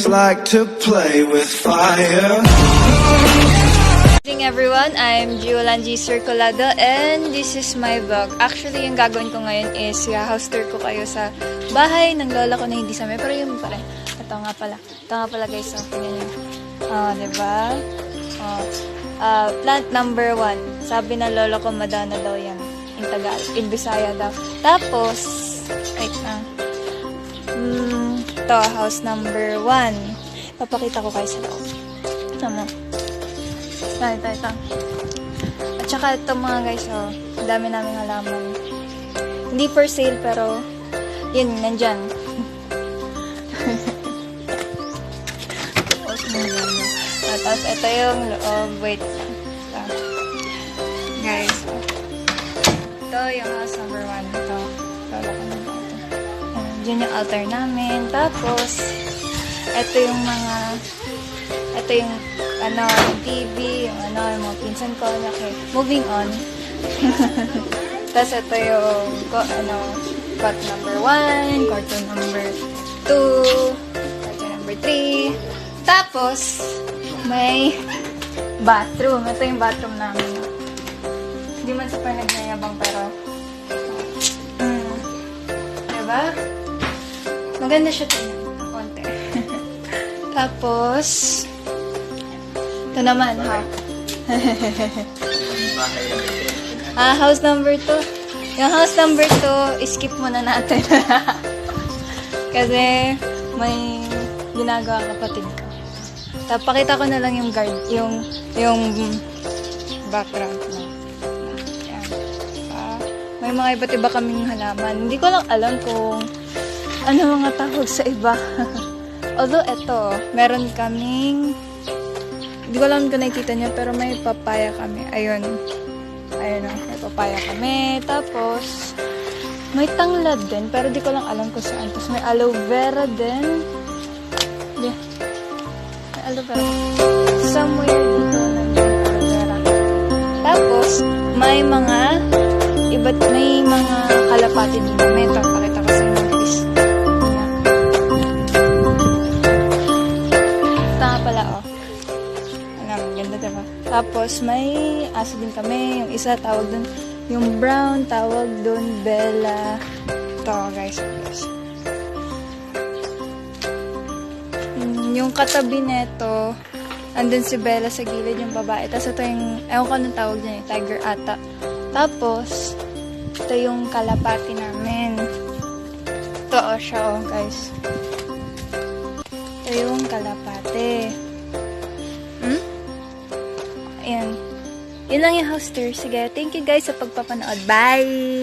boys like to play with fire. Good morning everyone, I'm Giolangi Circulado and this is my vlog. Actually, yung gagawin ko ngayon is house tour ko kayo sa bahay ng lola ko na hindi sa amin. Pero yun pa rin. Ito nga pala guys. So, tingnan nyo. Diba? Plant number 1. Sabi ng lola ko, Madonna daw yan. In Tagalog. In Bisaya daw. Tapos, wait na. Ito, house number 1. Papakita ko kayo sa loob. Ito mo. Ito. At saka ito mga guys, dami naming halaman. Hindi for sale, pero yun, nandyan. Tapos ito yung loob. Wait. Guys. Ito yung house number 1. Ito. Diyan yung altar namin. Tapos, ito yung mga yung TV, yung mga pinsan ko. Okay. Moving on. Tapos ito yung cot number 1, cartoon number 2, cartoon number 3. Tapos, may bathroom. Ito yung bathroom namin. Hindi man super nagnayabang, pero diba? Maganda siya tingnan. Konti. Tapos, ito naman, house number 2. Yung house number 2, skip muna natin. Kasi, may ginagawa kapatid ko. Tapos, pakita ko na lang yung yung background mo. Yan. May mga iba't iba kaming halaman. Hindi ko lang alam kung ano mga tawag sa iba. Although, eto, meron kaming, hindi ko alam kung nakikita niya, pero may papaya kami. Ayun, may papaya kami. Tapos, may tanglad din, pero di ko lang alam kung saan. Tapos, may aloe vera din. Yeah. May aloe vera. Somewhere dito, nandiyan aloe vera. Tapos, may mga kalapati dito. May ito, pakita ko sa inyo, guys. Ganda, diba? Tapos, may aso din kami. Yung isa, tawag dun, yung brown, tawag dun, Bella. Ito, guys. Yung katabi neto, andun si Bella sa gilid, yung babae. Tapos, ito yung, ewan ko anong tawag dyan, tiger ata. Tapos, ito yung kalapati namin. Ito, siya, guys. Ito yung kalapati. Ayan. Yun lang yung house tour. Sige, thank you guys sa pagpapanood. Bye!